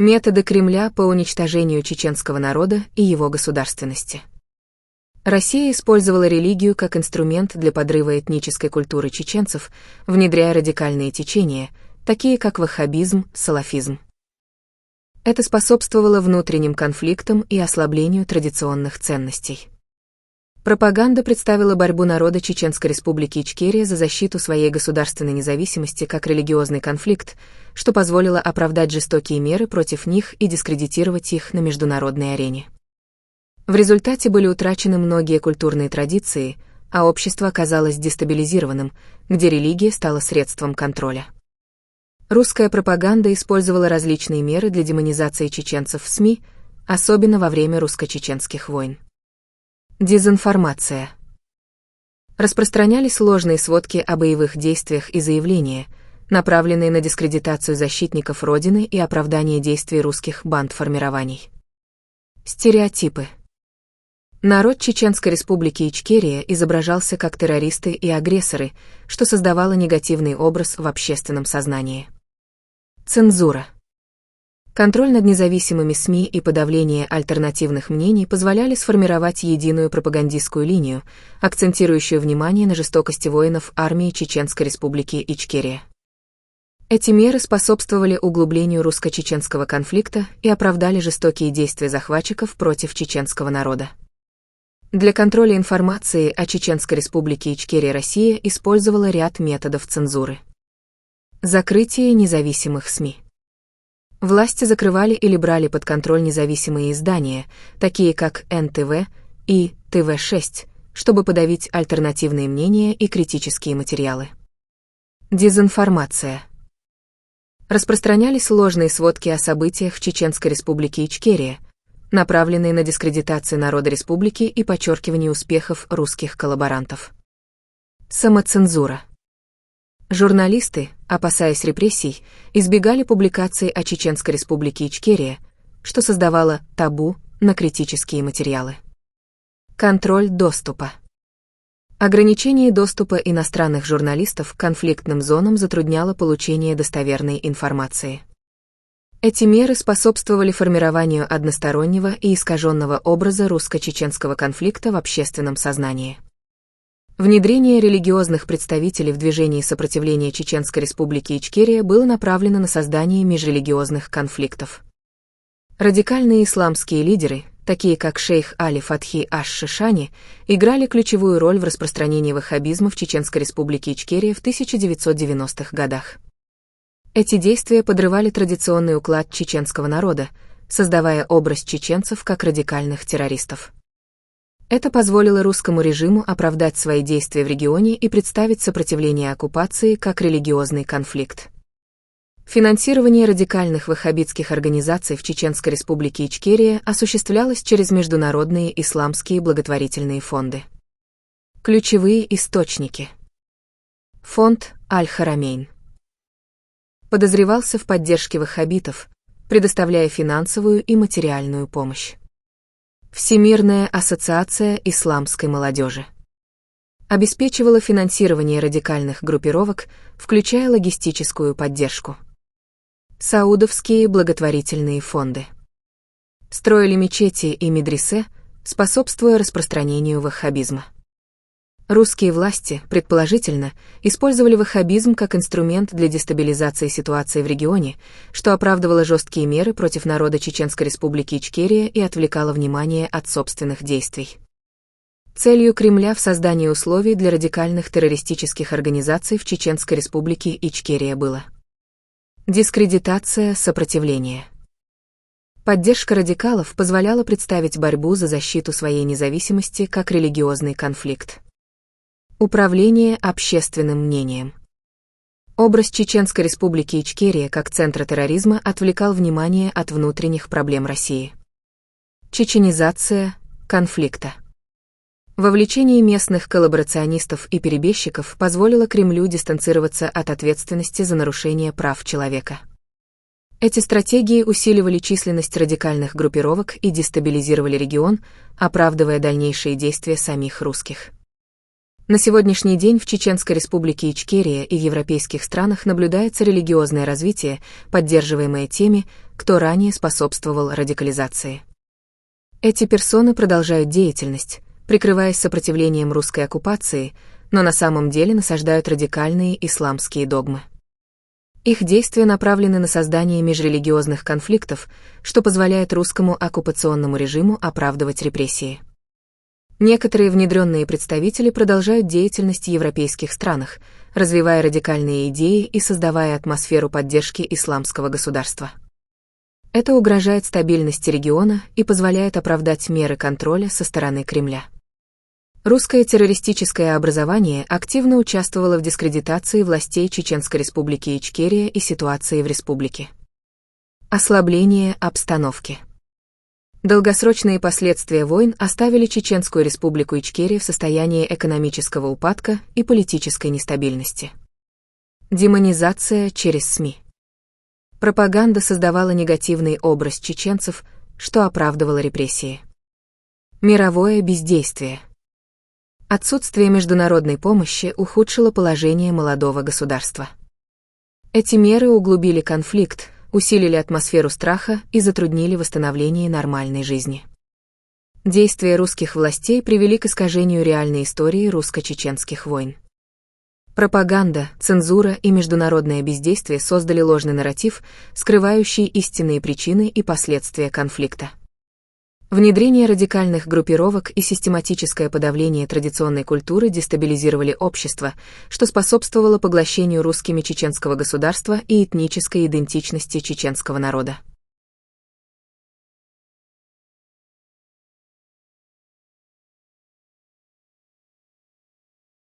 Методы Кремля по уничтожению чеченского народа и его государственности. Россия использовала религию как инструмент для подрыва этнической культуры чеченцев, внедряя радикальные течения, такие как ваххабизм, салафизм. Это способствовало внутренним конфликтам и ослаблению традиционных ценностей. Пропаганда представила борьбу народа Чеченской Республики Ичкерия за защиту своей государственной независимости как религиозный конфликт, что позволило оправдать жестокие меры против них и дискредитировать их на международной арене. В результате были утрачены многие культурные традиции, а общество оказалось дестабилизированным, где религия стала средством контроля. Русская пропаганда использовала различные меры для демонизации чеченцев в СМИ, особенно во время русско-чеченских войн. Дезинформация. Распространялись ложные сводки о боевых действиях и заявления, направленные на дискредитацию защитников Родины и оправдание действий русских бандформирований. Стереотипы. Народ Чеченской Республики Ичкерия изображался как террористы и агрессоры, что создавало негативный образ в общественном сознании. Цензура. Контроль над независимыми СМИ и подавление альтернативных мнений позволяли сформировать единую пропагандистскую линию, акцентирующую внимание на жестокости воинов армии Чеченской Республики Ичкерия. Эти меры способствовали углублению русско-чеченского конфликта и оправдали жестокие действия захватчиков против чеченского народа. Для контроля информации о Чеченской Республике Ичкерия Россия использовала ряд методов цензуры. Закрытие независимых СМИ. Власти закрывали или брали под контроль независимые издания, такие как НТВ и ТВ-6, чтобы подавить альтернативные мнения и критические материалы. Дезинформация. Распространялись ложные сводки о событиях в Чеченской Республике Ичкерия, направленные на дискредитацию народа республики и подчеркивание успехов русских коллаборантов. Самоцензура. Журналисты, опасаясь репрессий, избегали публикаций о Чеченской Республике Ичкерия, что создавало табу на критические материалы. Контроль доступа. Ограничение доступа иностранных журналистов к конфликтным зонам затрудняло получение достоверной информации. Эти меры способствовали формированию одностороннего и искаженного образа русско-чеченского конфликта в общественном сознании. Внедрение религиозных представителей в движении сопротивления Чеченской Республики Ичкерия было направлено на создание межрелигиозных конфликтов. Радикальные исламские лидеры, такие как шейх Али Фатхи аш-Шишани, играли ключевую роль в распространении ваххабизма в Чеченской Республике Ичкерия в 1990-х годах. Эти действия подрывали традиционный уклад чеченского народа, создавая образ чеченцев как радикальных террористов. Это позволило русскому режиму оправдать свои действия в регионе и представить сопротивление оккупации как религиозный конфликт. Финансирование радикальных ваххабитских организаций в Чеченской Республике Ичкерия осуществлялось через международные исламские благотворительные фонды. Ключевые источники. Фонд Аль-Харамейн подозревался в поддержке ваххабитов, предоставляя финансовую и материальную помощь. Всемирная ассоциация исламской молодежи обеспечивала финансирование радикальных группировок, включая логистическую поддержку. Саудовские благотворительные фонды строили мечети и медресе, способствуя распространению ваххабизма. Русские власти, предположительно, использовали ваххабизм как инструмент для дестабилизации ситуации в регионе, что оправдывало жесткие меры против народа Чеченской Республики Ичкерия и отвлекало внимание от собственных действий. Целью Кремля в создании условий для радикальных террористических организаций в Чеченской Республике Ичкерия было дискредитация сопротивления. Поддержка радикалов позволяла представить борьбу за защиту своей независимости как религиозный конфликт. Управление общественным мнением. Образ Чеченской Республики Ичкерия как центра терроризма отвлекал внимание от внутренних проблем России. Чеченизация конфликта. Вовлечение местных коллаборационистов и перебежчиков позволило Кремлю дистанцироваться от ответственности за нарушение прав человека. Эти стратегии усиливали численность радикальных группировок и дестабилизировали регион, оправдывая дальнейшие действия самих русских. На сегодняшний день в Чеченской республике Ичкерия и европейских странах наблюдается религиозное развитие, поддерживаемое теми, кто ранее способствовал радикализации. Эти персоны продолжают деятельность, прикрываясь сопротивлением русской оккупации, но на самом деле насаждают радикальные исламские догмы. Их действия направлены на создание межрелигиозных конфликтов, что позволяет русскому оккупационному режиму оправдывать репрессии. Некоторые внедренные представители продолжают деятельность в европейских странах, развивая радикальные идеи и создавая атмосферу поддержки исламского государства. Это угрожает стабильности региона и позволяет оправдать меры контроля со стороны Кремля. Русское террористическое образование активно участвовало в дискредитации властей Чеченской республики Ичкерия и ситуации в республике. Ослабление обстановки. Долгосрочные последствия войн оставили Чеченскую республику Ичкерия в состоянии экономического упадка и политической нестабильности. Демонизация через СМИ. Пропаганда создавала негативный образ чеченцев, что оправдывало репрессии. Мировое бездействие. Отсутствие международной помощи ухудшило положение молодого государства. Эти меры углубили конфликт, усилили атмосферу страха и затруднили восстановление нормальной жизни. Действия русских властей привели к искажению реальной истории русско-чеченских войн. Пропаганда, цензура и международное бездействие создали ложный нарратив, скрывающий истинные причины и последствия конфликта. Внедрение радикальных группировок и систематическое подавление традиционной культуры дестабилизировали общество, что способствовало поглощению русскими чеченского государства и этнической идентичности чеченского народа.